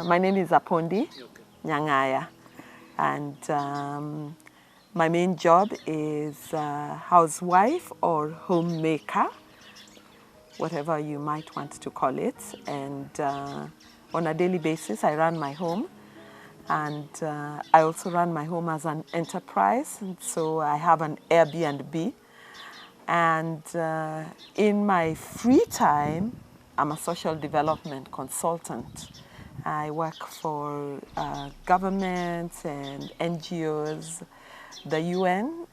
My name is Apondi, Nyang'aya, and my main job is housewife or homemaker, whatever you might want to call it. And on a daily basis, I run my home, and I also run my home as an enterprise. And so I have an Airbnb, and in my free time, I'm a social development consultant. I work for governments and NGOs, the UN,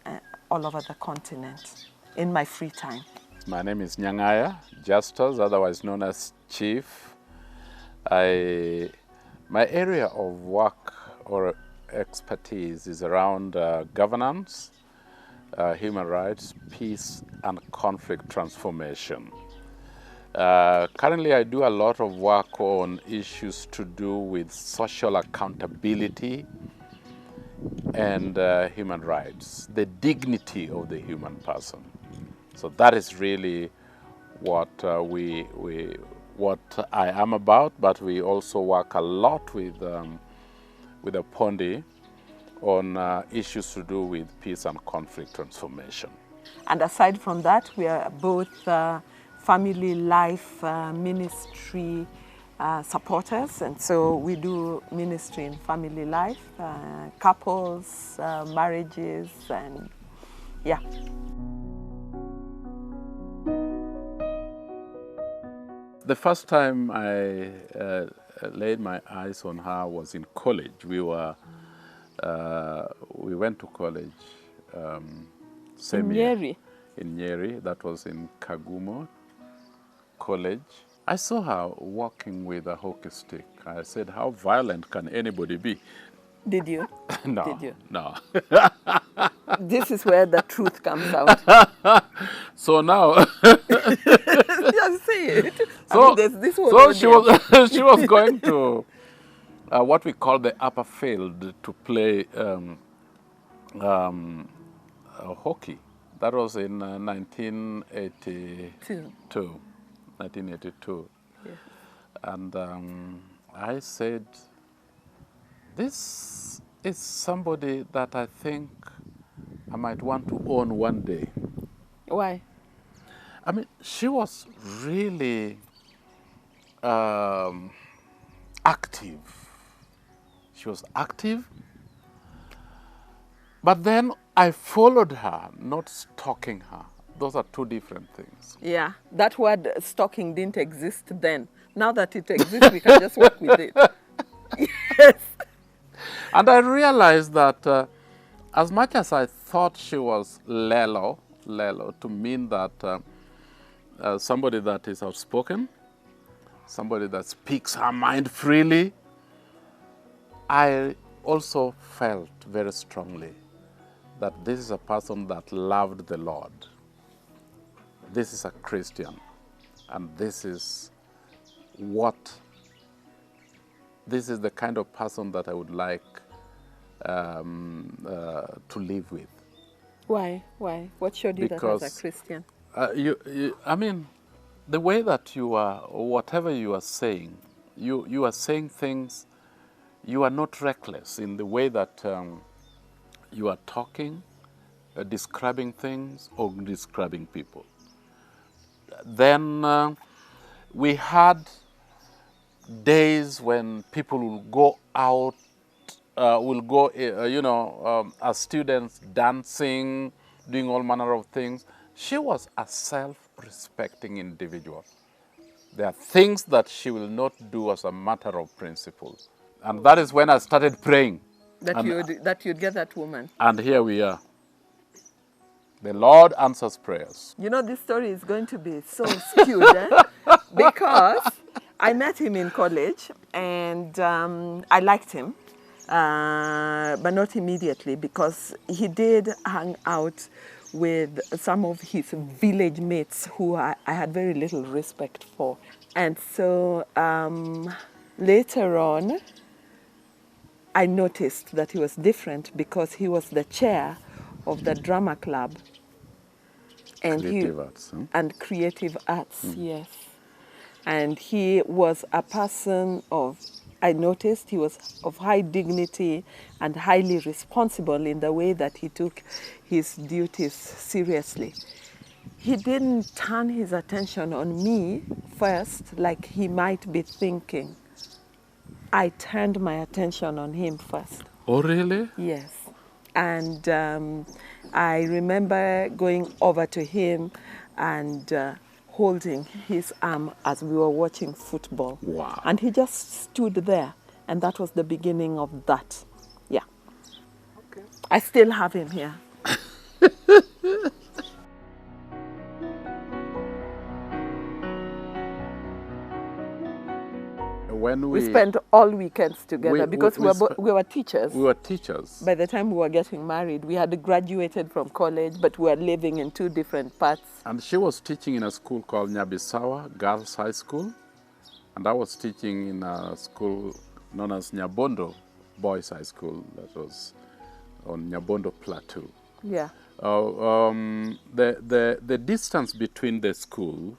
all over the continent, in my free time. My name is Nyang'aya, Justus, otherwise known as Chief. My area of work or expertise is around governance, human rights, peace, and conflict transformation. Currently, I do a lot of work on issues to do with social accountability and human rights, the dignity of the human person. So that is really what what I am about. But we also work a lot with Apondi on issues to do with peace and conflict transformation. And aside from that, we are both family life ministry supporters, and so we do ministry in family life, couples, marriages, and yeah. The first time I laid my eyes on her was in college. We went to college same year in Nyeri. That was in Kagumo College. I saw her walking with a hockey stick. I said, "How violent can anybody be?" Did you? No. Did you? No. This is where the truth comes out. So now, just say it. So, she was going to what we call the upper field to play hockey. That was in 1982. 1982. Yes. And I said, this is somebody that I think I might want to own one day. Why? I mean, she was really active. She was active. But then I followed her, not stalking her. Those are two different things. Yeah, that word stalking didn't exist then. Now that it exists, we can just work with it. Yes. And I realized that as much as I thought she was lelo to mean that somebody that is outspoken, somebody that speaks her mind freely, I also felt very strongly that this is a person that loved the Lord. This is a Christian, and this is the kind of person that I would like to live with. Why? Why? What showed you Because, that as a Christian? I mean, the way that you are, whatever you are saying, you are saying things, you are not reckless in the way that you are talking, describing things, or describing people. Then we had days when people will go out, as students, dancing, doing all manner of things. She was a self-respecting individual. There are things that she will not do as a matter of principle. And that is when I started praying. That you'd get that woman. And here we are. The Lord answers prayers. You know, this story is going to be so skewed, because I met him in college, and I liked him, but not immediately, because he did hang out with some of his village mates who I had very little respect for. And so later on, I noticed that he was different because he was the chair of the drama club. And Creative arts. And creative arts, yes. And he was a person of I noticed he was of high dignity and highly responsible in the way that he took his duties seriously. He didn't turn his attention on me first like he might be thinking. I turned my attention on him first. Oh, really? Yes. And I remember going over to him and holding his arm as we were watching football. Wow. And he just stood there. And that was the beginning of that. Yeah. Okay. I still have him here. When We spent all weekends together because we were teachers. We were teachers. By the time we were getting married, we had graduated from college, but we were living in two different parts. And she was teaching in a school called Nyabisawa Girls High School. And I was teaching in a school known as Nyabondo Boys High School that was on Nyabondo Plateau. Yeah. The distance between the schools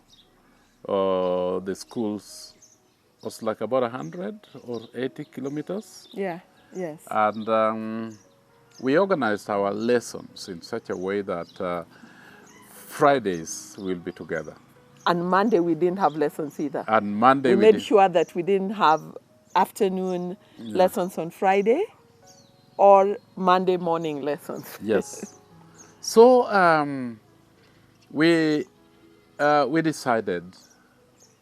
was like about 100 or 80 kilometers. Yeah, yes. And we organized our lessons in such a way that Fridays we'll be together. And Monday we didn't have lessons either. And Monday we made sure that we didn't have afternoon lessons on Friday or Monday morning lessons. Yes. So we decided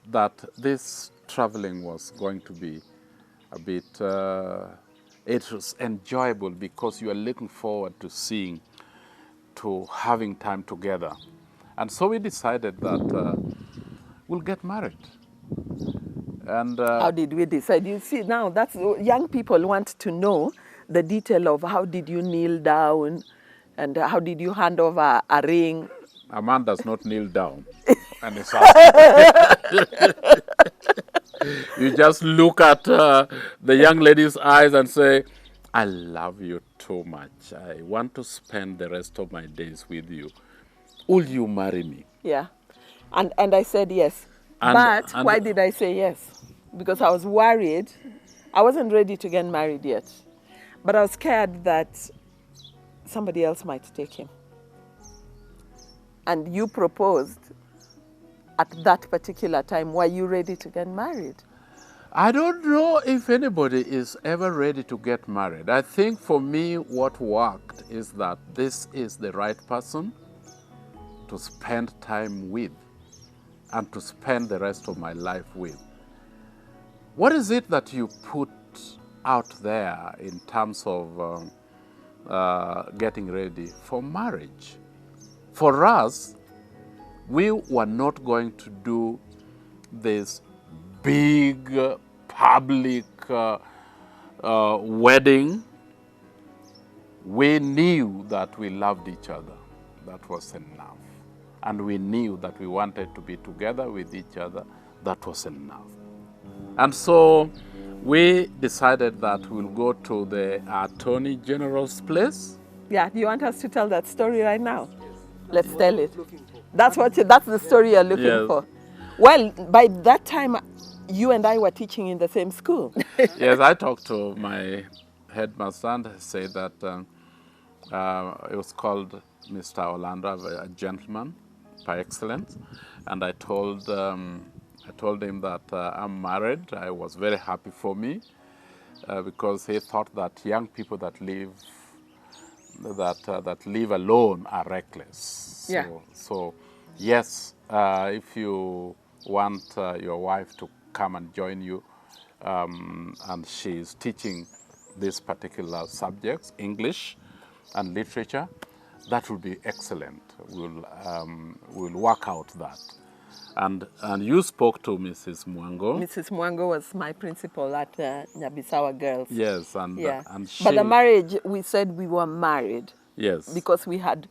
that this traveling was going to be a bit, it was enjoyable because you are looking forward to having time together. And so we decided that we'll get married. And how did we decide? You see, now that's young people want to know the detail of how did you kneel down and how did you hand over a ring. A man does not kneel down. And it's you just look at the young lady's eyes and say, I love you too much. I want to spend the rest of my days with you. Will you marry me? Yeah. And I said yes. But why did I say yes? Because I was worried. I wasn't ready to get married yet. But I was scared that somebody else might take him. And you proposed at that particular time. Were you ready to get married? I don't know if anybody is ever ready to get married. I think for me what worked is that this is the right person to spend time with and to spend the rest of my life with. What is it that you put out there in terms of getting ready for marriage? For us, we were not going to do this big public wedding. We knew that we loved each other. That was enough. And we knew that we wanted to be together with each other. That was enough. And so we decided that we'll go to the Attorney General's place. Yeah, do you want us to tell that story right now? Let's tell it. That's the story you're looking for. Well, by that time, you and I were teaching in the same school. Yes, I talked to my headmaster and said that it was called Mr. Orlando, a gentleman by excellence, and I told him that I'm married. I was very happy for me because he thought that young people that live alone are reckless. Yeah. So yes, if you want your wife to come and join you, and she's teaching these particular subjects, English and literature, that will be excellent. We'll work out that. And you spoke to Mrs. Mwango. Mrs. Mwango was my principal at Nyabisawa Girls. Yes, and she... But the marriage, we said we were married. Yes. Because we had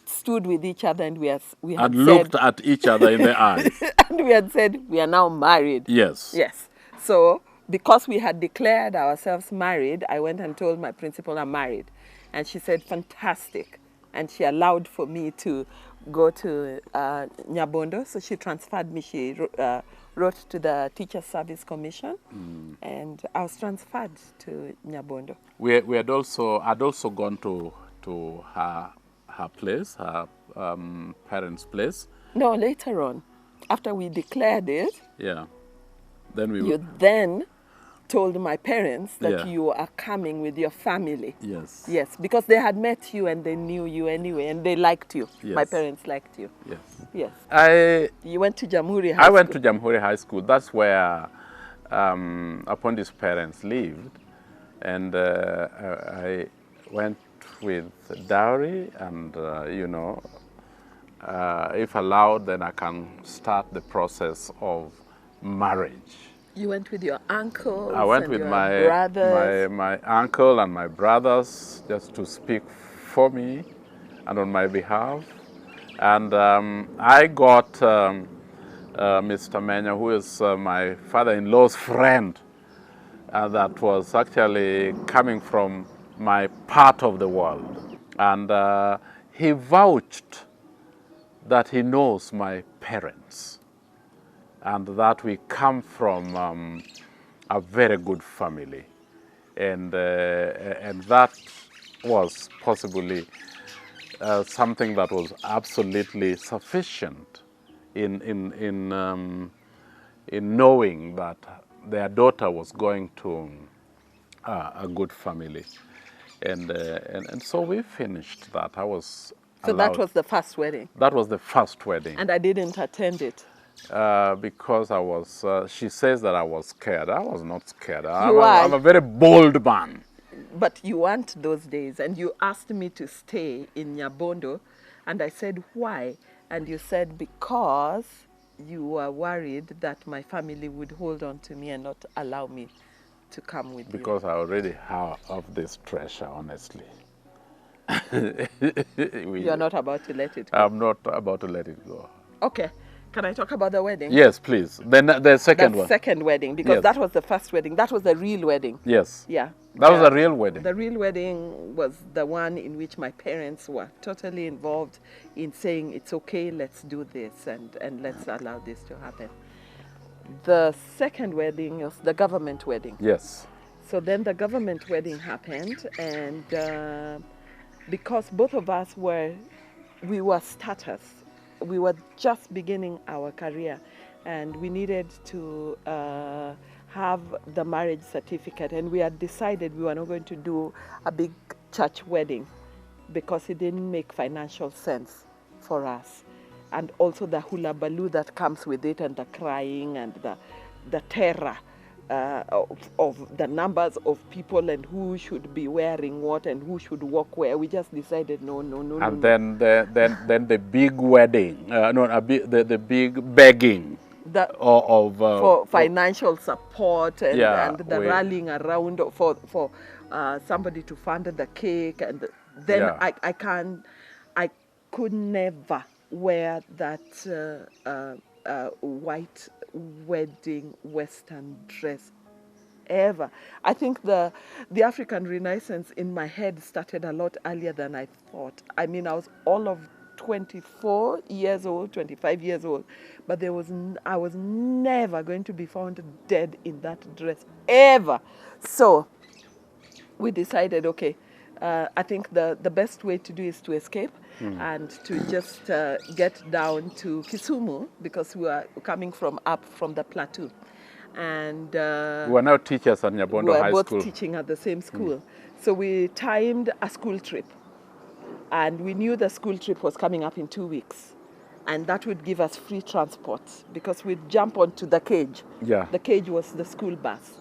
stood with each other and we had looked at each other in the eyes. And we had said, we are now married. Yes. Yes. So, because we had declared ourselves married, I went and told my principal I'm married. And she said, fantastic. And she allowed for me to go to Nyabondo, so she transferred me. She wrote to the Teacher Service Commission, and I was transferred to Nyabondo. We had also gone to her place, her parents' place. No, later on, after we declared it, Yeah. Then we. you then told my parents that Yeah. you are coming with your family. Yes. Yes, because they had met you and they knew you anyway, and they liked you. Yes. My parents liked you. Yes. Yes. You went to Jamhuri High I School. went to Jamhuri High School. That's where Apondi's parents lived, and I went with dowry, and if allowed, then I can start the process of marriage. You went with your uncles. I went and with your my brothers. my uncle and my brothers just to speak for me and on my behalf. And I got Mr. Menya, who is my father-in-law's friend, that was actually coming from my part of the world. And he vouched that he knows my parents and that we come from a very good family. And that was possibly something that was absolutely sufficient in knowing that their daughter was going to a good family, and so we finished that. I was So allowed. that was the first wedding. That was the first wedding. And I didn't attend it. Because I was. She says that I was scared. I was not scared. are. I'm a very bold man. But you weren't those days, and you asked me to stay in Nyabondo, and I said, why? And you said, because you were worried that my family would hold on to me and not allow me to come with Because I already have this treasure, honestly. You're not about to let it go. I'm not about to let it go. Okay. Can I talk about the wedding? Yes, please. Then the second one. Second wedding, because Yes. that was the first wedding. That was the real wedding. Yes. Yeah. That was a real wedding. The real wedding was the one in which my parents were totally involved in saying, it's okay, let's do this, and let's allow this to happen. The second wedding was the government wedding. Yes. So then the government wedding happened, and because both of us we were starters. We were just beginning our career, and we needed to have the marriage certificate, and we had decided we were not going to do a big church wedding because it didn't make financial sense for us. And also the hula baloo that comes with it, and the crying, and the terror of the numbers of people, and who should be wearing what and who should walk where. We just decided no. And then the big wedding, the big begging for financial support and the rallying around for somebody to fund the cake, and then I could never wear that white wedding Western dress ever. I think the African Renaissance in my head started a lot earlier than I thought. I mean, I was all of 24 years old, 25 years old, but I was never going to be found dead in that dress, ever. So we decided, okay, I think the best way to do is to escape and to just get down to Kisumu, because we were coming up from the plateau. And we were now teachers at Nyabondo High School. We were both teaching at the same school. So we timed a school trip. And we knew the school trip was coming up in 2 weeks. And that would give us free transport, because we'd jump onto the cage. Yeah. The cage was the school bus.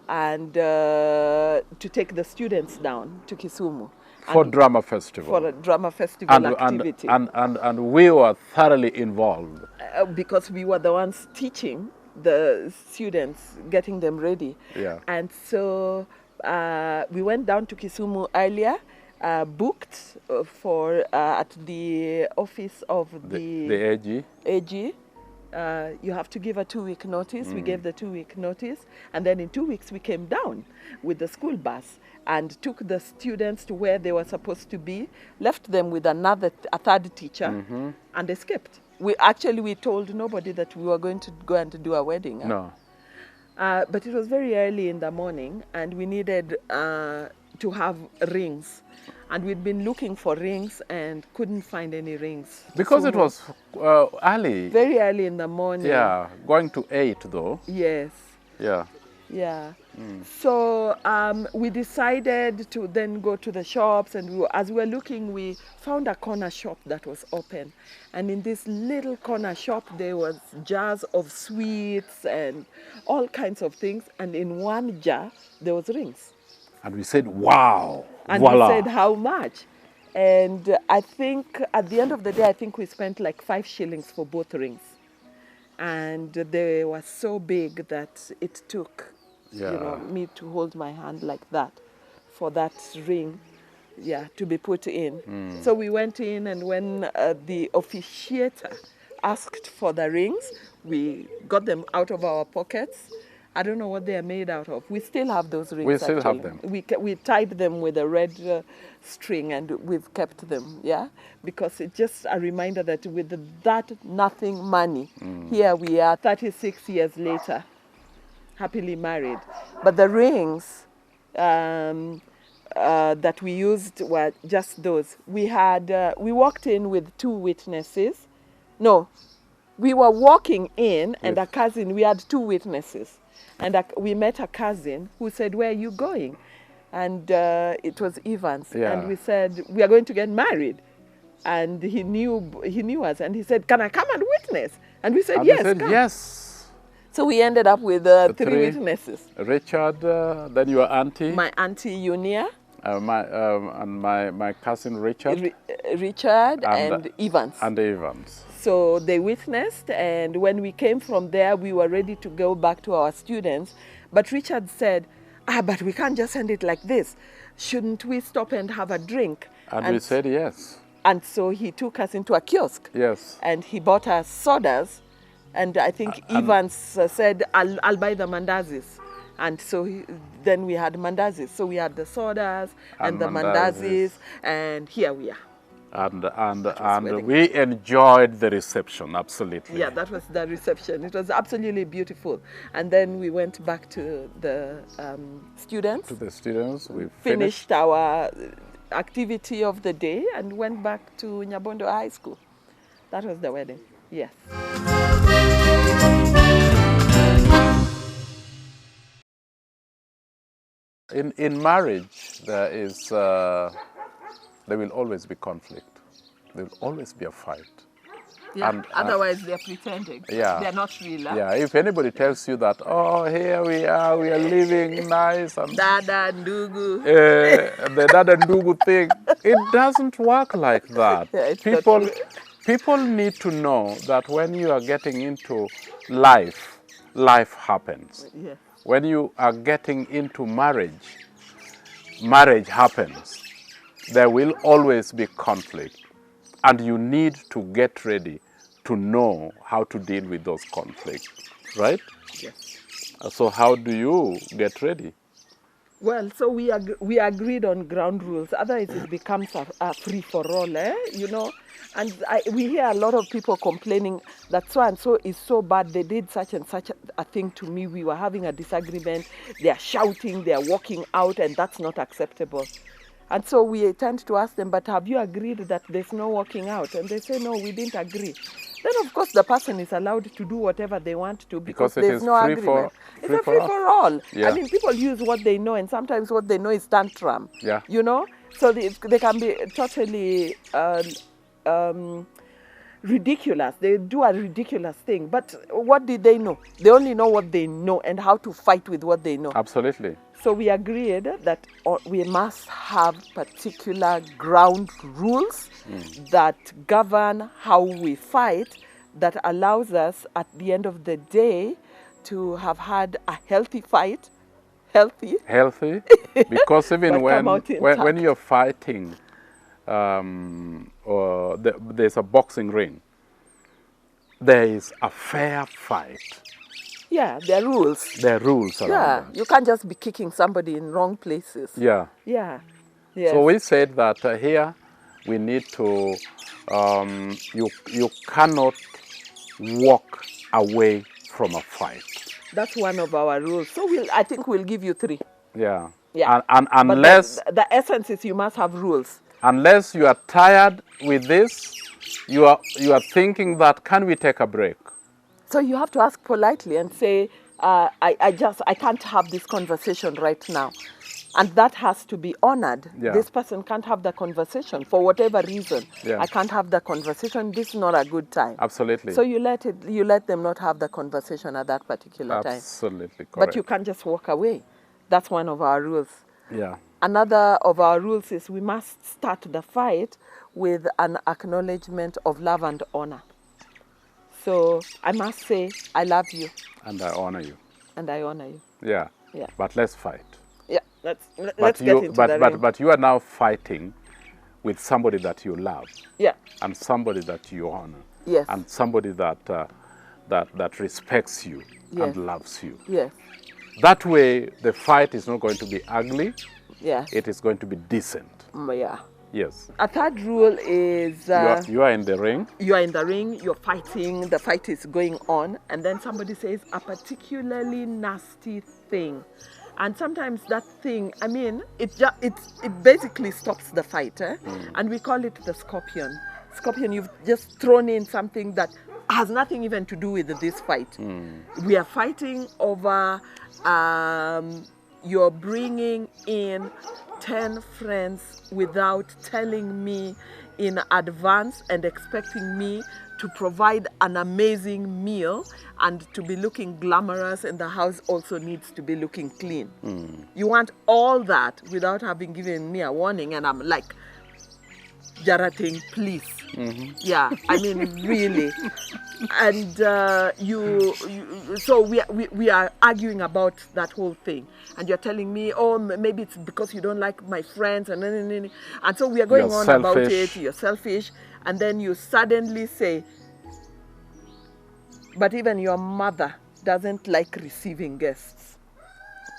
And to take the students down to Kisumu. For drama festival. For a drama festival activity. And we were thoroughly involved. Because we were the ones teaching the students, getting them ready. Yeah. And so we went down to Kisumu earlier, booked for at the office of the AG. AG, you have to give a 2-week notice. We gave the 2-week notice, and then in 2 weeks we came down with the school bus and took the students to where they were supposed to be, left them with a third teacher, and escaped. We told nobody that we were going to go and do a wedding. No. But it was very early in the morning, and we needed to have rings. And we'd been looking for rings and couldn't find any rings. Because it was early. Very early in the morning. Yeah, going to 8 though. Yes. Yeah. Yeah. So we decided to then go to the shops, and as we were looking, we found a corner shop that was open. And in this little corner shop, there was jars of sweets and all kinds of things. And in one jar, there was rings. And we said, wow, and voila. we said, how much? And I think at the end of the day, I think we spent like 5 shillings for both rings. And they were so big that it took me to hold my hand like that for that ring to be put in. So we went in, and when the officiator asked for the rings, we got them out of our pockets. I don't know what they are made out of. We still have those rings. We still have them. We tied them with a red string, and we've kept them, because it's just a reminder that with that nothing money, here we are 36 years later, happily married. But the rings that we used were just those. We walked in with 2 witnesses. No, we were walking in, and a cousin, we had 2 witnesses. And we met a cousin who said, where are you going? And it was Evans. Yeah. And we said, we are going to get married. And he knew us. And he said, can I come and witness? And we said, yes, come. Yes. So we ended up with 3 witnesses. Richard, then your auntie. My auntie Unia. And my cousin Richard. Richard and Evans. And Evans. So they witnessed, and when we came from there, we were ready to go back to our students. But Richard said, but we can't just send it like this. Shouldn't we stop and have a drink? And we said yes. And so he took us into a kiosk. Yes. And he bought us sodas. And I think Evans said, I'll buy the mandazis. And so then we had mandazis. So we had the sodas and the mandazis, and here we are. And we enjoyed the reception, absolutely. Yeah, that was the reception. It was absolutely beautiful. And then we went back to the students. To the students. We finished our activity of the day and went back to Nyabondo High School. That was the wedding, yes. In marriage, there will always be conflict. There will always be a fight. Yeah, and otherwise they're pretending. Yeah. They're not real. Yeah, if anybody tells you that, oh, here we are living nice. And Dada Ndugu. The Dada Ndugu thing, it doesn't work like that. Yeah, people need to know that when you are getting into life, life happens. Yeah. When you are getting into marriage, marriage happens. There will always be conflict, and you need to get ready to know how to deal with those conflicts, right? Yes. So how do you get ready? Well, so we agreed on ground rules. Otherwise, it becomes a free-for-all, you know. And we hear a lot of people complaining that so-and-so is so bad, they did such and such a thing to me, we were having a disagreement, they are shouting, they are walking out, and that's not acceptable. And so we tend to ask them, but have you agreed that there's no walking out? And they say, no, we didn't agree. Then, of course, the person is allowed to do whatever they want to because there's no agreement. It's a free-for-all. Yeah. I mean, people use what they know, and sometimes what they know is tantrum. Yeah. You know? So they can be totally ridiculous. They do a ridiculous thing. But what did they know? They only know what they know and how to fight with what they know. Absolutely. So we agreed that we must have particular ground rules that govern how we fight, that allows us at the end of the day to have had a healthy fight. Healthy, because even when you're fighting, or there's a boxing ring, there is a fair fight. Yeah, there are rules. There are rules around Yeah, that. you can't just be kicking somebody in wrong places. Yeah. Yeah. Yes. So we said that here we need to, you cannot walk away from a fight. That's one of our rules. So I think we'll give you 3. Yeah. Yeah. And But unless the essence is you must have rules. unless you are tired with this, you are thinking that, can we take a break? So you have to ask politely and say, I can't have this conversation right now. And that has to be honored. Yeah. This person can't have the conversation for whatever reason. Yeah. I can't have the conversation. This is not a good time. Absolutely. So you let them not have the conversation at that particular time. Absolutely correct. But you can't just walk away. That's one of our rules. Yeah. Another of our rules is we must start the fight with an acknowledgement of love and honor. So I must say, I love you. And I honor you. And I honor you. Yeah. Yeah. But let's fight. Yeah, let's get into the ring. But you are now fighting with somebody that you love. Yeah. And somebody that you honor. Yes. And somebody that that respects you Yes. and loves you. Yes. That way, the fight is not going to be ugly. Yes. It is going to be decent. Yeah. Yes. A third rule is You are in the ring. you are in the ring, you're fighting, the fight is going on, and then somebody says a particularly nasty thing. And sometimes that thing, I mean, it basically stops the fight. And we call it the scorpion. Scorpion, you've just thrown in something that has nothing even to do with this fight. We are fighting over, you're bringing in 10 friends without telling me in advance and expecting me to provide an amazing meal and to be looking glamorous, and the house also needs to be looking clean. You want all that without having given me a warning, and I'm like, Jarating, please. Yeah, I mean, really. And so we are arguing about that whole thing. And you're telling me, oh, maybe it's because you don't like my friends. And so we are going on about it. You're selfish. And then you suddenly say, but even your mother doesn't like receiving guests.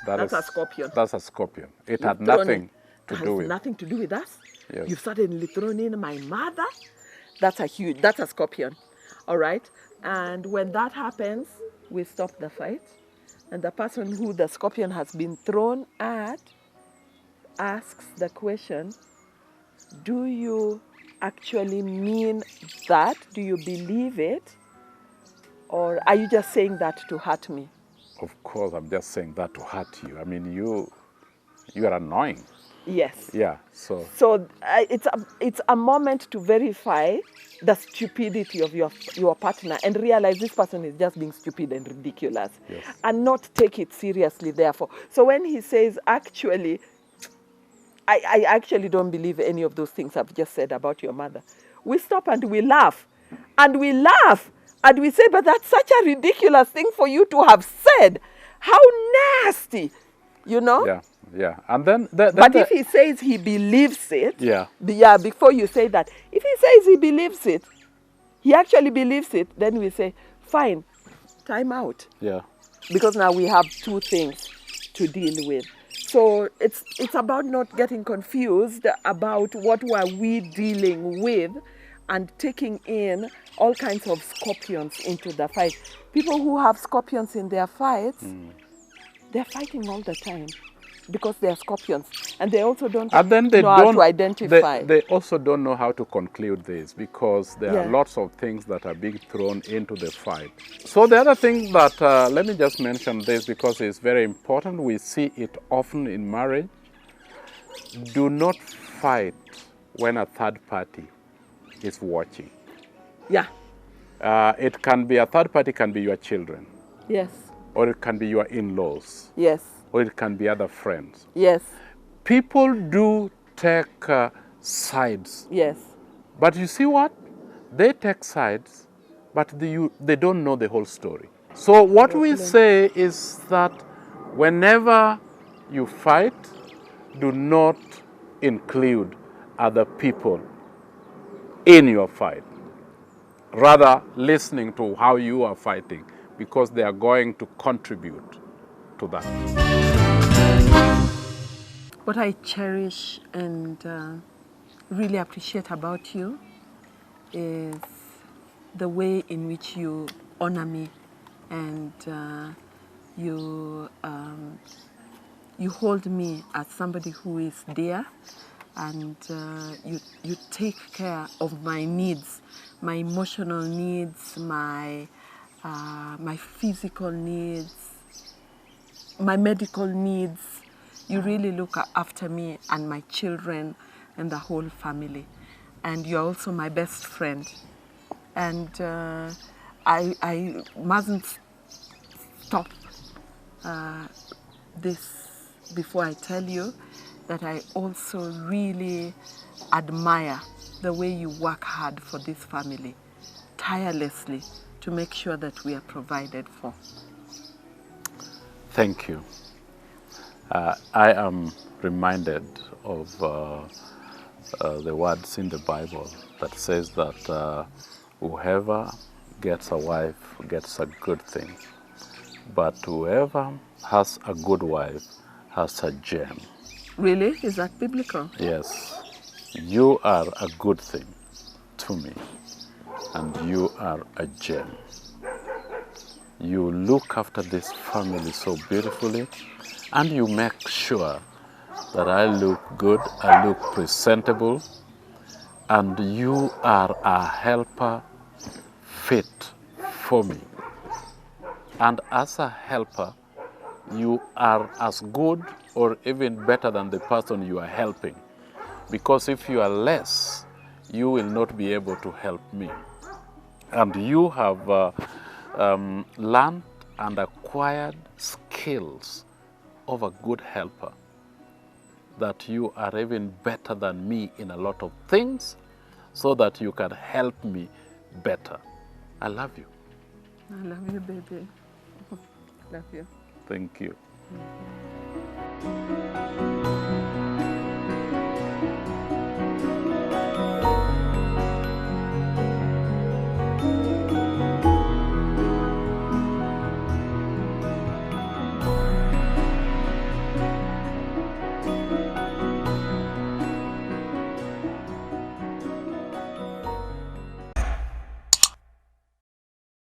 That's a scorpion. That's a scorpion. It had nothing to do with. Nothing to do with us. Yes. You've suddenly thrown in my mother. That's a scorpion. All right. And when that happens, we stop the fight. And the person who the scorpion has been thrown at asks the question, do you actually mean that? Do you believe it? Or are you just saying that to hurt me? Of course, I'm just saying that to hurt you. I mean, you are annoying. Yes. Yeah. So it's a moment to verify the stupidity of your partner and realize this person is just being stupid and ridiculous. Yes. And not take it seriously, therefore. So when he says, actually, I actually don't believe any of those things I've just said about your mother, we stop and we laugh. And we laugh. And we say, but that's such a ridiculous thing for you to have said. How nasty, you know? Yeah, yeah. And then if he says he believes it, yeah, before you say that, if he says he believes it, he actually believes it, then we say, fine, time out. Yeah. Because now we have two things to deal with. So it's about not getting confused about what were we dealing with and taking in all kinds of scorpions into the fight. People who have scorpions in their fights, they're fighting all the time because they're scorpions. And they also don't know how to identify. They also don't know how to conclude this because there are lots of things that are being thrown into the fight. So the other thing that, let me just mention this because it's very important. We see it often in marriage. Do not fight when a third party is watching. Yeah. It can be, a third party can be your children. Yes. Or it can be your in-laws. Yes. Or it can be other friends. Yes. People do take sides. Yes. But you see what? They take sides, but they don't know the whole story. So what we say is that whenever you fight, do not include other people in your fight. rather listening to how you are fighting, because they are going to contribute to that. What I cherish and really appreciate about you is the way in which you honor me, and you hold me as somebody who is dear, and you take care of my needs, my emotional needs, my physical needs, my medical needs. You really look after me and my children and the whole family. And you're also my best friend. And I mustn't stop this before I tell you that I also really admire the way you work hard for this family, tirelessly, to make sure that we are provided for. Thank you. I am reminded of the words in the Bible that says that whoever gets a wife gets a good thing, but whoever has a good wife has a gem. Really? Is that biblical? Yes, you are a good thing to me, and you are a gem. You look after this family so beautifully, and you make sure that I look good, I look presentable, and you are a helper fit for me. And as a helper, you are as good or even better than the person you are helping. Because if you are less, you will not be able to help me. And you have learned and acquired skills of a good helper, that you are even better than me in a lot of things, so that you can help me better. I love you. I love you, baby. Love you. Thank you. Mm-hmm.